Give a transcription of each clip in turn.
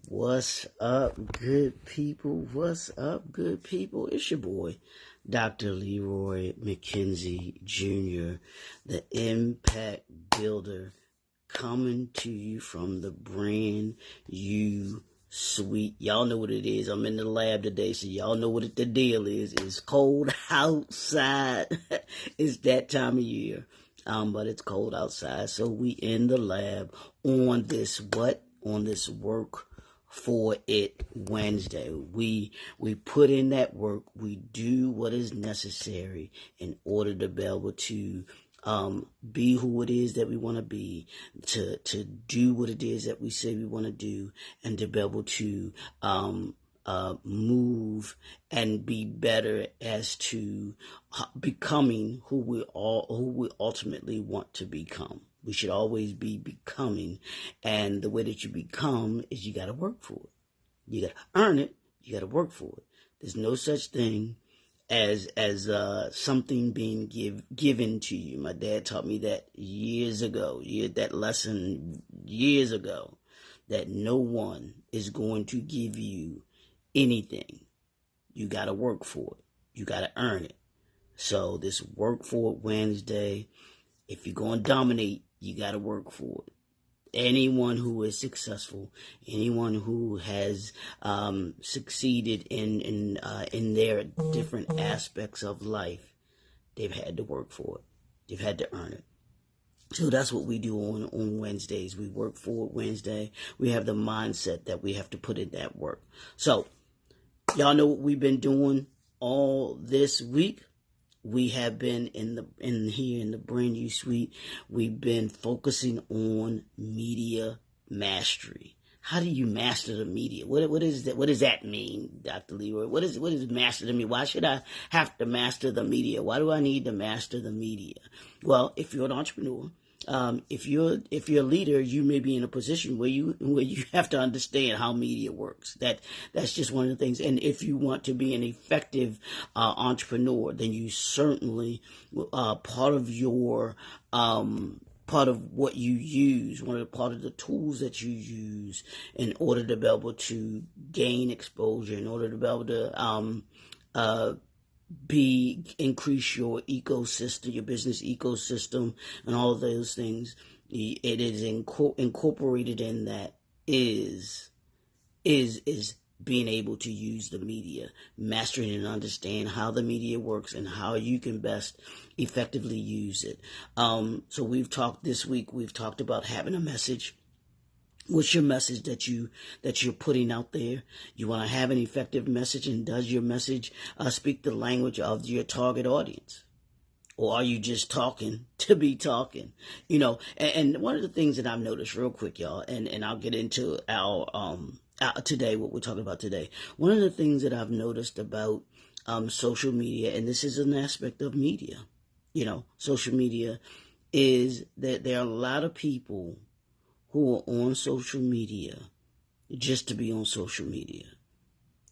What's up, good people? What's up, good people? It's your boy, Dr. Leroy McKenzie Jr., the Impact Builder, coming to you from the brand new suite. Y'all know what it is. I'm in the lab today, so y'all know what the deal is. It's cold outside. It's that time of year, but it's cold outside, so we in the lab on this work for it Wednesday. We put in that work. We do what is necessary in order to be able to be who it is that we want to be, to do what it is that we say we want to do, and to be able to move and be better as to becoming who we ultimately want to become. We should always be becoming, and the way that you become is you got to work for it. You got to earn it. You got to work for it. There's no such thing as something being given to you. My dad taught me that years ago. That lesson years ago, that no one is going to give you anything. You got to work for it. You got to earn it. So this work for it Wednesday, if you're going to dominate, you got to work for it. Anyone who is successful, anyone who has succeeded in their different aspects of life, they've had to work for it. They've had to earn it. So that's what we do on Wednesdays. We work for it Wednesday. We have the mindset that we have to put in that work. So y'all know what we've been doing all this week. We have been in the brand new suite. We've been focusing on media mastery. How do you master the media? What is that? What does that mean, Dr. Leroy? What is master to me? Why should I have to master the media? Why do I need to master the media? Well, if you're an entrepreneur, if you're a leader, you may be in a position where you have to understand how media works. That's just one of the things. And if you want to be an effective entrepreneur, then you certainly part of what you use, part of the tools that you use in order to be able to gain exposure, in order to be able to increase your ecosystem, your business ecosystem, and all of those things. It is incorporated in that is being able to use the media, mastering and understand how the media works and how you can best effectively use it. So this week we've talked about having a message. What's your message that you're putting out there? You want to have an effective message, and does your message speak the language of your target audience? Or are you just talking to be talking? And one of the things that I've noticed real quick, y'all, and I'll get into our today, what we're talking about today. One of the things that I've noticed about social media, and this is an aspect of media, social media, is that there are a lot of people who are on social media just to be on social media.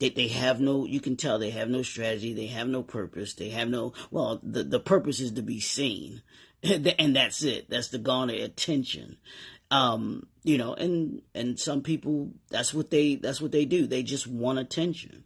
They have no, you can tell they have no strategy, they have no purpose, they have no, the purpose is to be seen, and that's it. That's to garner attention. And some people, that's what they do. They just want attention.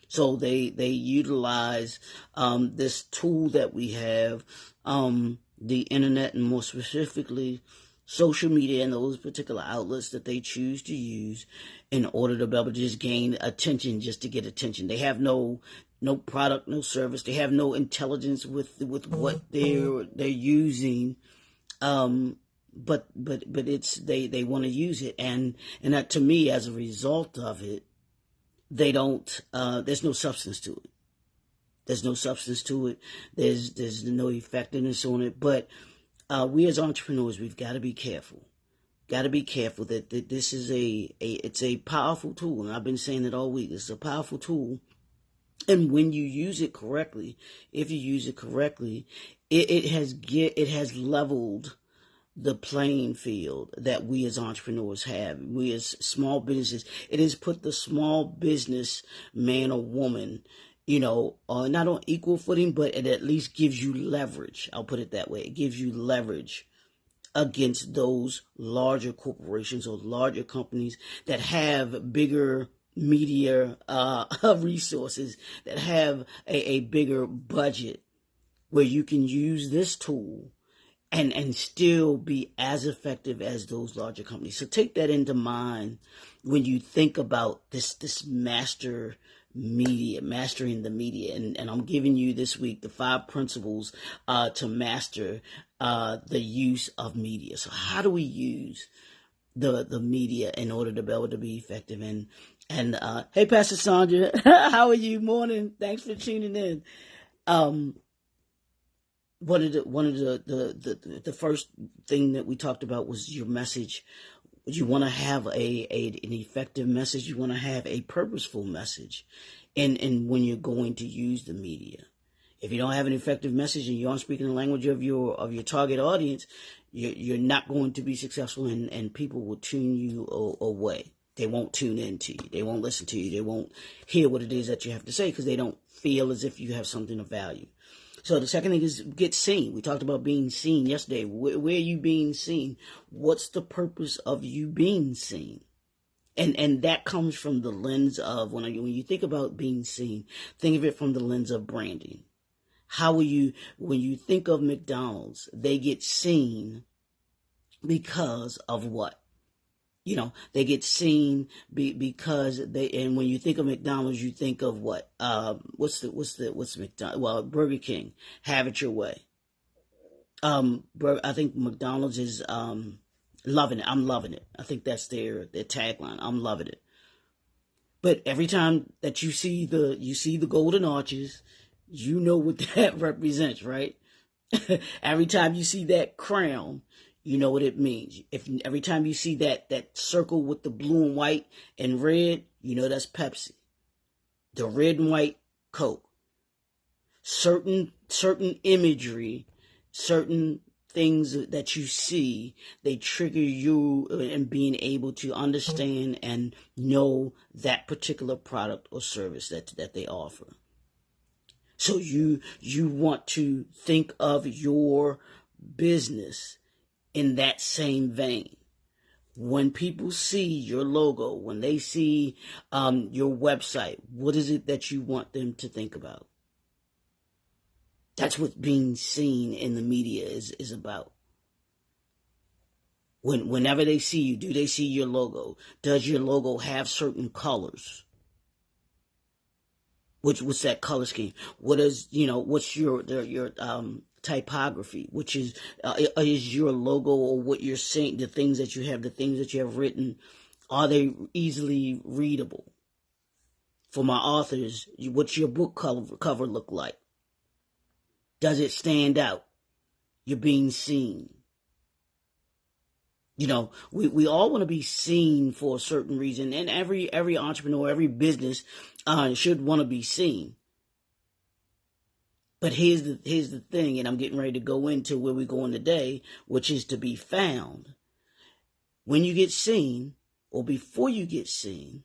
So they utilize this tool that we have, the internet, and more specifically social media and those particular outlets that they choose to use in order to be able to just gain attention, just to get attention. They have no product, no service. They have no intelligence with what they're using. But it's they want to use it, and that, to me, as a result of it, they don't. There's no substance to it. There's no substance to it. There's no effectiveness on it. But we as entrepreneurs, we've got to be careful. Got to be careful that this is it's a powerful tool, and I've been saying it all week. It's a powerful tool, and when you use it correctly, if you use it correctly, it has leveled the playing field that we as entrepreneurs have. We as small businesses, it has put the small business man or woman, not on equal footing, but it at least gives you leverage. I'll put it that way. It gives you leverage against those larger corporations or larger companies that have bigger media resources, that have a bigger budget, where you can use this tool and still be as effective as those larger companies. So take that into mind when you think about this mastering the media. And I'm giving you this week the 5 principles to master the use of media. So how do we use the media in order to be able to be effective? And hey, Pastor Sandra, how are you? Morning. Thanks for tuning in. One of the first thing that we talked about was your message. You want to have an effective message. You want to have a purposeful message, and when you're going to use the media. If you don't have an effective message and you aren't speaking the language of your target audience, you're not going to be successful, and people will tune you away. They won't tune in to you. They won't listen to you. They won't hear what it is that you have to say because they don't feel as if you have something of value. So the second thing is get seen. We talked about being seen yesterday. Where are you being seen? What's the purpose of you being seen? And that comes from the lens of, when you think about being seen, think of it from the lens of branding. How will you, when you think of McDonald's, they get seen because of what? They get seen because and when you think of McDonald's, you think of what? What's McDonald's? Well, Burger King, have it your way. I think McDonald's is, loving it. I'm loving it. I think that's their tagline. I'm loving it. But every time that you see the golden arches, you know what that represents, right? Every time you see that crown, you know what it means. Every time you see that circle with the blue and white and red, you know that's Pepsi. The red and white Coke. Certain imagery, certain things that you see, they trigger you in being able to understand and know that particular product or service that they offer. So you want to think of your business in that same vein. When people see your logo, when they see your website, what is it that you want them to think about? That's what being seen in the media is about. Whenever they see you, do they see your logo? Does your logo have certain colors? What's that color scheme? What's your typography, which is your logo, or what you're saying, the things that you have written, are they easily readable? For my authors, what's your book cover look like? Does it stand out? You're being seen. We all want to be seen for a certain reason, and every entrepreneur, every business should want to be seen. But here's the thing, and I'm getting ready to go into where we're going today, which is to be found. When you get seen, or before you get seen,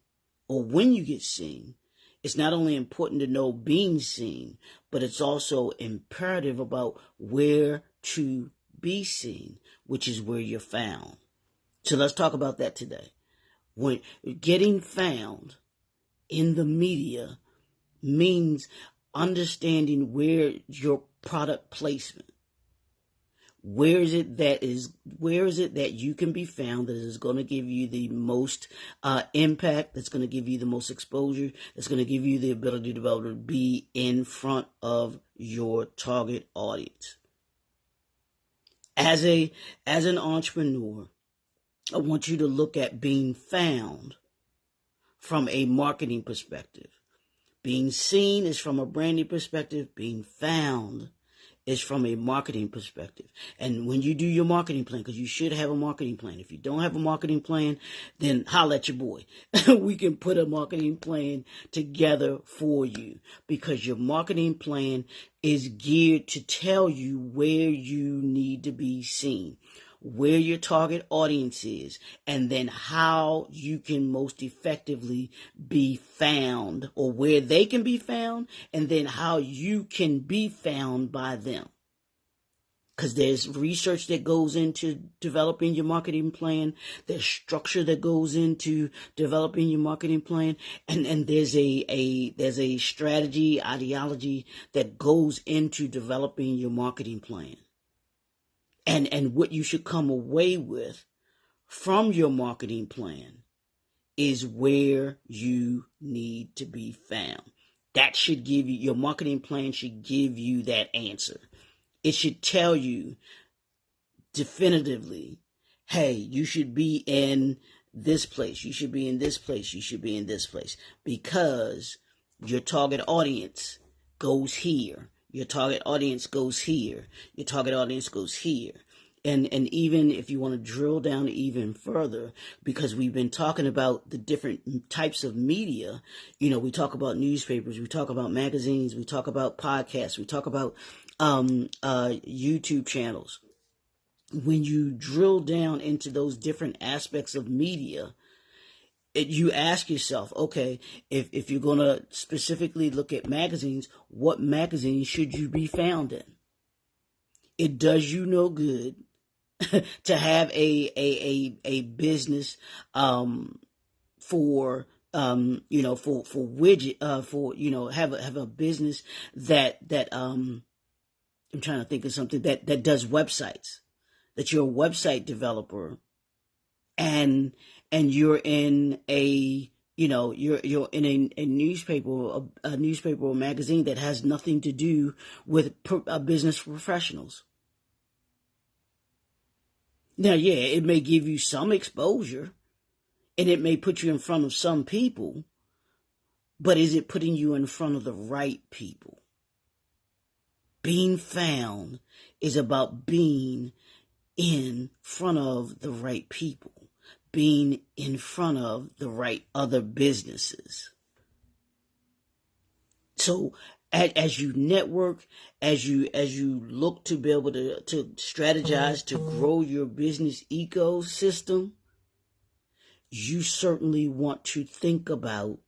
or when you get seen, it's not only important to know being seen, but it's also imperative about where to be seen, which is where you're found. So let's talk about that today. When getting found in the media means understanding where your product placement, where is it that you can be found, that is going to give you the most impact, that's going to give you the most exposure, that's going to give you the ability to be able to be in front of your target audience. As an entrepreneur, I want you to look at being found from a marketing perspective. Being seen is from a branding perspective. Being found is from a marketing perspective. And when you do your marketing plan, because you should have a marketing plan. If you don't have a marketing plan, then holla at your boy. We can put a marketing plan together for you, because your marketing plan is geared to tell you where you need to be seen, where your target audience is, and then how you can most effectively be found, or where they can be found, and then how you can be found by them. because there's research that goes into developing your marketing plan. There's structure that goes into developing your marketing plan, and there's a strategy, ideology that goes into developing your marketing plan, and what you should come away with from your marketing plan is where you need to be found. That should give you, your marketing plan should give you that answer. It should tell you definitively, hey, you should be in this place, you should be in this place, you should be in this place, because your target audience goes here, your target audience goes here, your target audience goes here. And even if you want to drill down even further, because we've been talking about the different types of media, we talk about newspapers, we talk about magazines, we talk about podcasts, we talk about YouTube channels. When you drill down into those different aspects of media, you ask yourself, okay, if you're going to specifically look at magazines, what magazines should you be found in? It does you no good to have a business for widget have a business that I'm trying to think of something that does websites, that you're a website developer, and you're in you're in a newspaper or magazine that has nothing to do with business professionals. Now, yeah, it may give you some exposure, and it may put you in front of some people, but is it putting you in front of the right people? Being found is about being in front of the right people, being in front of the right other businesses. So as you network, as you look to be able to strategize to grow your business ecosystem, you certainly want to think about,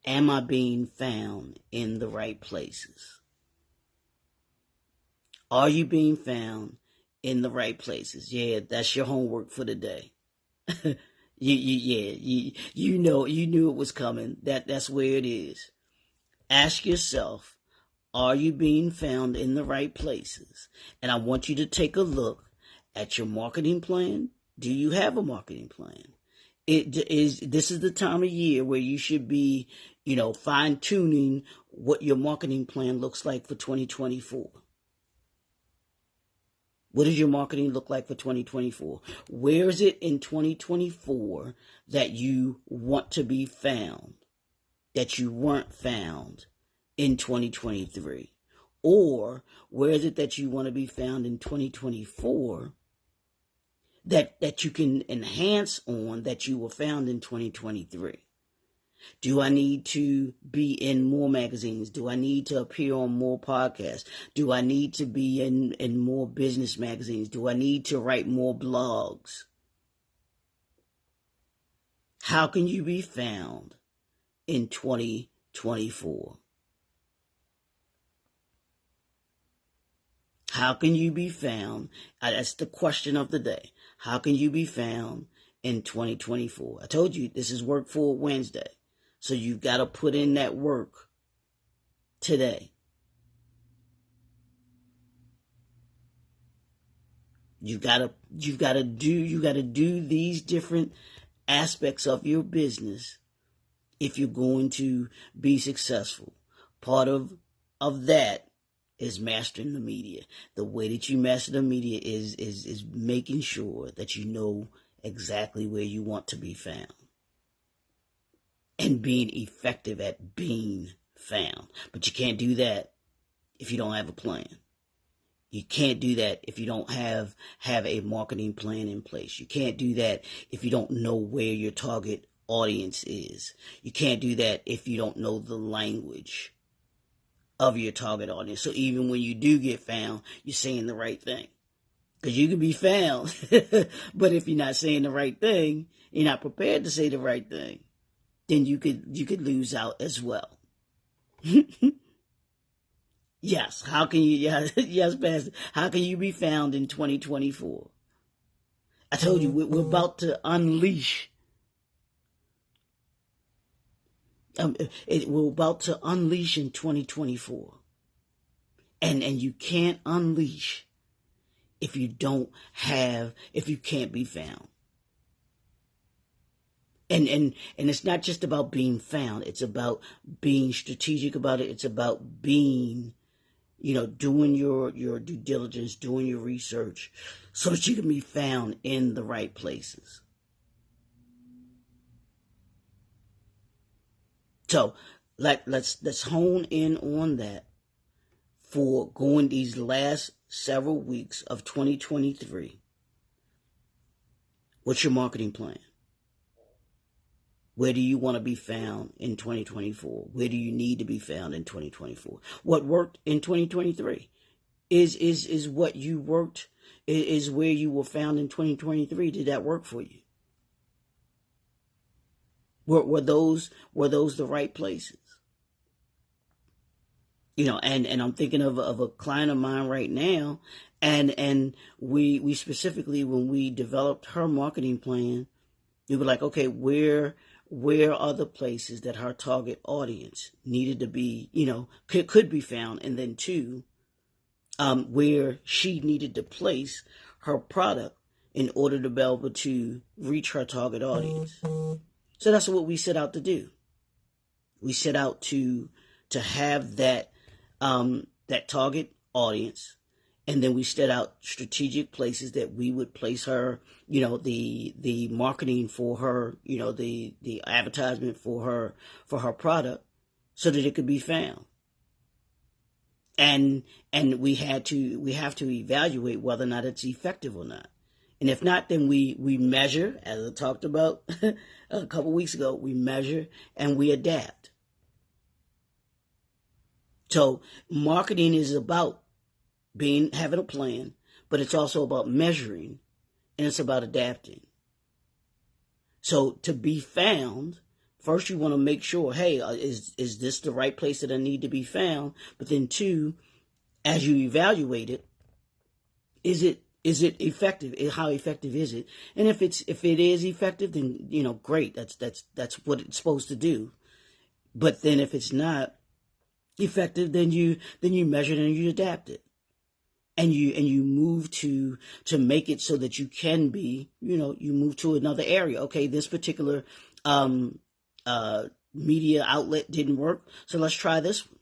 am I being found in the right places? Are you being found in the right places? Yeah, that's your homework for the day. You knew it was coming. That's where it is. Ask yourself, are you being found in the right places? And I want you to take a look at your marketing plan. Do you have a marketing plan? This is the time of year where you should be, fine tuning what your marketing plan looks like for 2024. What does your marketing look like for 2024? Where is it in 2024 that you want to be found, that you weren't found in 2023? Or where is it that you want to be found in 2024 that you can enhance on that you were found in 2023? Do I need to be in more magazines? Do I need to appear on more podcasts? Do I need to be in more business magazines? Do I need to write more blogs? How can you be found in 2024? How can you be found? That's the question of the day. How can you be found in 2024? I told you this is Work for Wednesday. So you've got to put in that work today. You got to do these different aspects of your business if you're going to be successful. Part of that is mastering the media. The way that you master the media is making sure that you know exactly where you want to be found. And being effective at being found. But you can't do that if you don't have a plan. You can't do that if you don't have a marketing plan in place. You can't do that if you don't know where your target audience is. You can't do that if you don't know the language of your target audience. So even when you do get found, you're saying the right thing. Because you can be found, but if you're not saying the right thing, you're not prepared to say the right thing, then you could lose out as well. Yes. How can you, yes, yes, Pastor. How can you be found in 2024? I told you, we're about to unleash. We're about to unleash in 2024. And you can't unleash if you can't be found. And it's not just about being found. It's about being strategic about it. It's about being, doing your due diligence, doing your research so that you can be found in the right places. So let's hone in on that for going these last several weeks of 2023. What's your marketing plan? Where do you want to be found in 2024? Where do you need to be found in 2024? What worked in 2023 is what you worked, is where you were found in 2023. Did that work for you? Were those the right places? And I'm thinking of a client of mine right now, and we specifically, when we developed her marketing plan, we were like, okay, where are the places that her target audience needed to be, could be found, and then two, where she needed to place her product in order to be able to reach her target audience. So that's what we set out to do. We set out to have that target audience, and then we set out strategic places that we would place her, the marketing for her, the advertisement for her product, so that it could be found. And we have to evaluate whether or not it's effective or not. And if not, then we measure, as I talked about a couple weeks ago, we measure and we adapt. So marketing is about having a plan, but it's also about measuring, and it's about adapting. So to be found, first you want to make sure, hey, is this the right place that I need to be found? But then two, as you evaluate it, is it effective? How effective is it? And if it is effective, then great. That's what it's supposed to do. But then if it's not effective, then you measure it and you adapt it, and you move to make it so that you can be, you move to another area. Okay, this particular media outlet didn't work, so let's try this one.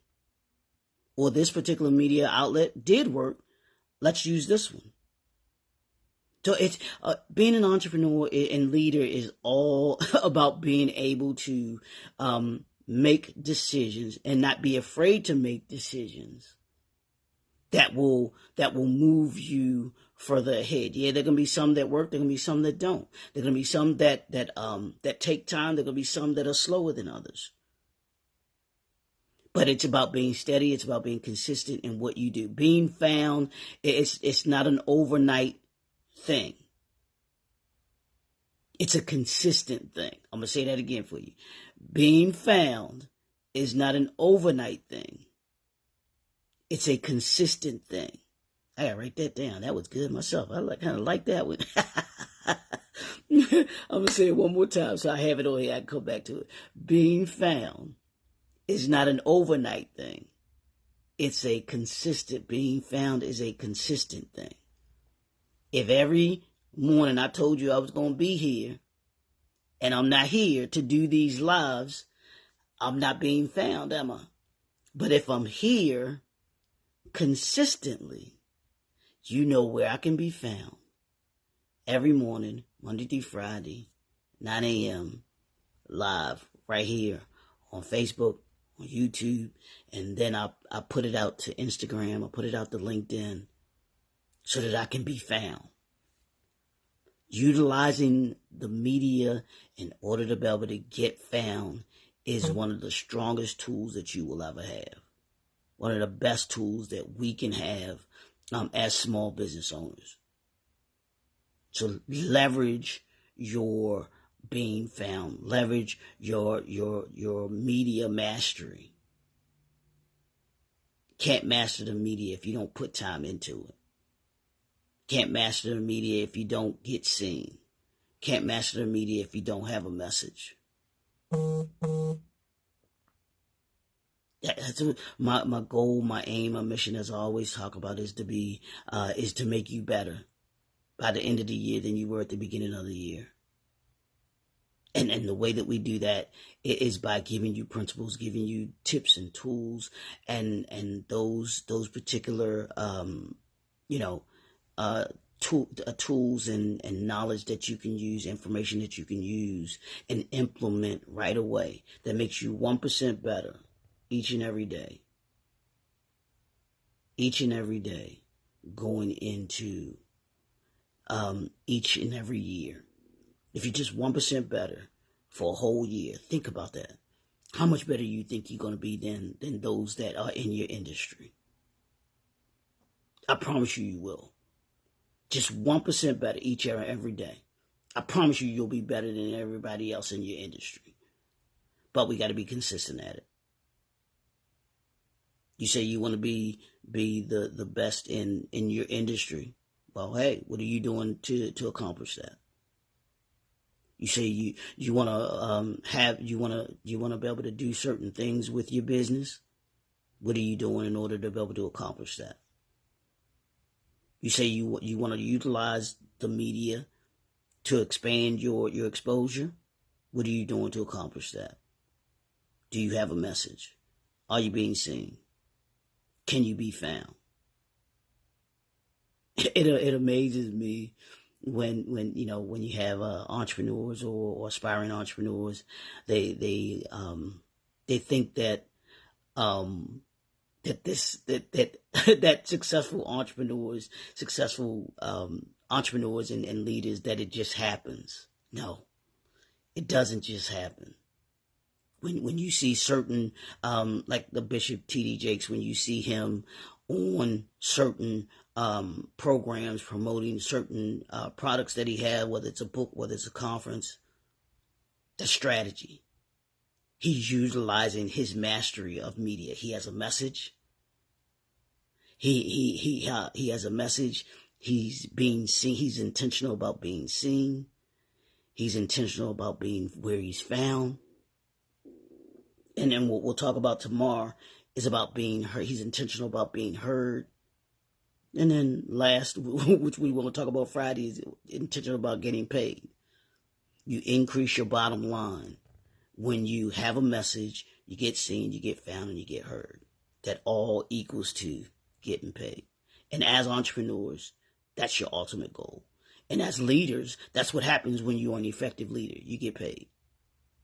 Or this particular media outlet did work, let's use this one. So it's being an entrepreneur and leader is all about being able to make decisions and not be afraid to make decisions that will move you further ahead. Yeah, there are gonna be some that work. There are gonna be some that don't. There are gonna be some that take time. There are gonna be some that are slower than others. But it's about being steady. It's about being consistent in what you do. Being found, it's not an overnight thing. It's a consistent thing. I'm going to say that again for you. Being found is not an overnight thing. It's a consistent thing. I got to write that down. That was good myself. I kind of like that one. I'm going to say it one more time so I have it on here. I can come back to it. Being found is not an overnight thing. It's a consistent. Being found is a consistent thing. If every morning I told you I was going to be here and I'm not here to do these lives, I'm not being found, am I? But if I'm here consistently, you know where I can be found. Every morning, Monday through Friday, 9 a.m., live right here on Facebook, on YouTube, and then I put it out to Instagram, I put it out to LinkedIn so that I can be found. Utilizing the media in order to be able to get found is one of the strongest tools that you will ever have. One of the best tools that we can have as small business owners. So leverage your being found. Leverage your media mastery Can't master the media if you don't put time into it. Can't master the media if you don't get seen. Can't master the media if you don't have a message. That's my goal, my aim, my mission, as I always talk about, is to make you better by the end of the year than you were at the beginning of the year. And the way that we do that is by giving you principles, giving you tips and tools, and those particular tools and knowledge that you can use, information that you can use and implement right away, that makes you 1% better each and every day. Each and every day, going into each and every year. If you're just 1% better for a whole year, think about that. How much better you think you're going to be than those that are in your industry? I promise you will. Just 1% better each and every day. I promise you'll be better than everybody else in your industry. But we got to be consistent at it. You say you want to be the best in your industry. Well, hey, what are you doing to accomplish that? You say you want to be able to do certain things with your business. What are you doing in order to be able to accomplish that? You say you want to utilize the media to expand your exposure. What are you doing to accomplish that? Do you have a message? Are you being seen? Can you be found? It amazes me when you have entrepreneurs or aspiring entrepreneurs, they think that that successful entrepreneurs and leaders, that it just happens. No, it doesn't just happen. When you see certain like the Bishop T.D. Jakes, when you see him on certain programs promoting certain products that he had, whether it's a book, whether it's a conference, the strategy. He's utilizing his mastery of media. He has a message. He has a message. He's being seen. He's intentional about being seen. He's intentional about being where he's found. And then what we'll talk about tomorrow is about being heard. He's intentional about being heard. And then last, which we will talk about Friday, is intentional about getting paid. You increase your bottom line when you have a message, you get seen, you get found, and you get heard. That all equals to getting paid. And as entrepreneurs, that's your ultimate goal. And as leaders, that's what happens when you're an effective leader. You get paid.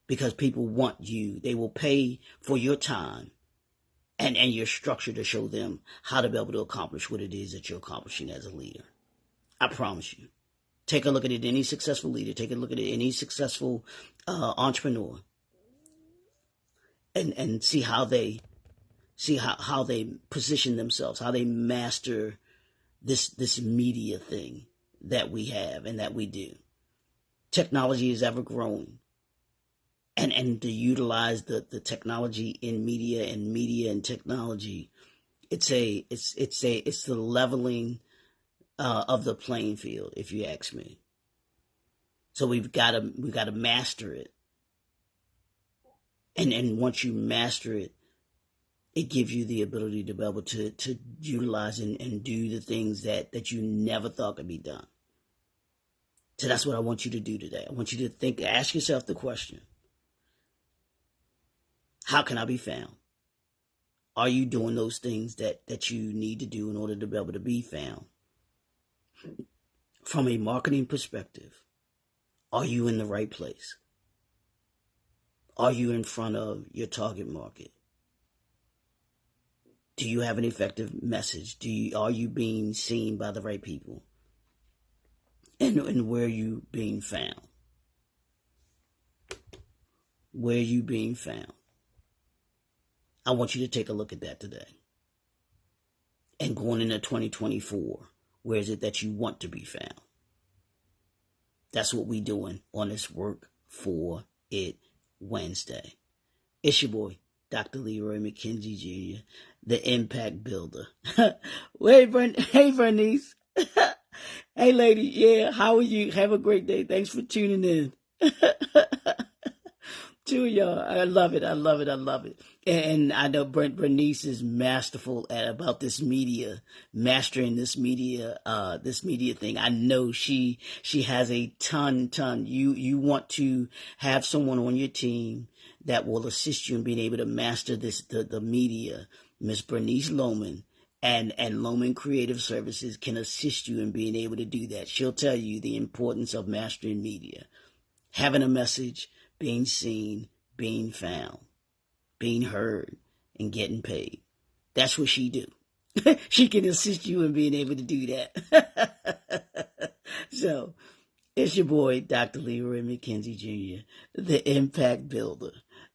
Because people want you. They will pay for your time and your structure to show them how to be able to accomplish what it is that you're accomplishing as a leader. I promise you. Take a look at it. Any successful leader. Take a look at it. Any successful entrepreneur. And see how they position themselves, how they master this media thing that we have and that we do. Technology is ever growing. And to utilize the technology in media and technology, it's the leveling of the playing field, if you ask me. So we've got to master it. And once you master it, it gives you the ability to be able to utilize and do the things that you never thought could be done. So that's what I want you to do today. I want you to ask yourself the question: how can I be found? Are you doing those things that you need to do in order to be able to be found? From a marketing perspective, are you in the right place? Are you in front of your target market? Do you have an effective message? Are you being seen by the right people? And where are you being found? Where are you being found? I want you to take a look at that today. And going into 2024, where is it that you want to be found? That's what we're doing on this Work For It Wednesday. It's your boy, Dr. Leroy McKenzie Jr., the impact builder. Hey, Bernice. Hey, lady. Yeah, how are you? Have a great day. Thanks for tuning in. Two of y'all. I love it. I love it. I love it. And I know Bernice is masterful about this media, mastering this media thing. I know she has a ton. You want to have someone on your team that will assist you in being able to master the media. Miss Bernice Lohman and Lohman Creative Services can assist you in being able to do that. She'll tell you the importance of mastering media, having a message, being seen, being found, being heard, and getting paid. That's what she do. She can assist you in being able to do that. So, it's your boy, Dr. Leroy McKenzie Jr., the Impact Builder.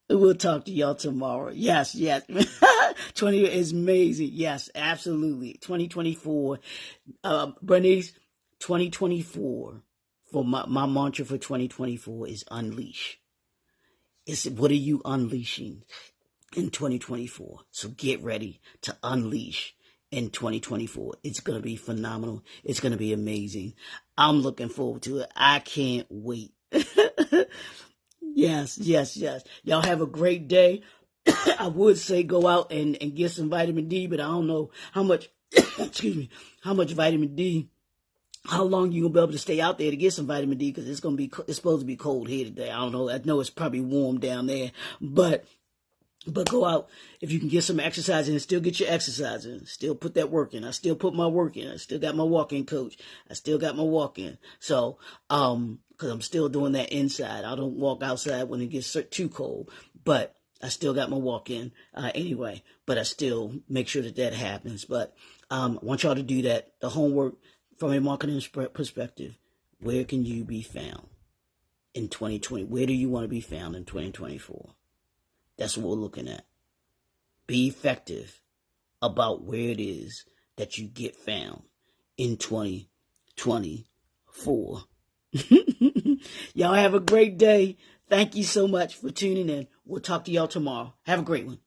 We'll talk to y'all tomorrow. Yes. 20 is amazing. Yes, absolutely. 2024. Bernice, 2024. For my mantra for 2024 is unleash. It's what are you unleashing in 2024? So get ready to unleash in 2024. It's going to be phenomenal. It's going to be amazing. I'm looking forward to it. I can't wait. Yes. Y'all have a great day. I would say go out and get some vitamin D, but I don't know how much, how much vitamin D, how long you gonna be able to stay out there to get some vitamin D, because it's supposed to be cold here today. I don't know. I know it's probably warm down there, but go out if you can get some exercise in, still get your exercise in, still put that work in. I still put my work in. I still got my walk-in coach. I still got my walk-in. So, because I'm still doing that inside. I don't walk outside when it gets too cold, but I still got my walk-in anyway. But I still make sure that happens. But I want y'all to do that. The homework from a marketing perspective. Where can you be found in 2020? Where do you want to be found in 2024? That's what we're looking at. Be effective about where it is that you get found in 2024. Y'all have a great day. Thank you so much for tuning in. We'll talk to y'all tomorrow. Have a great one.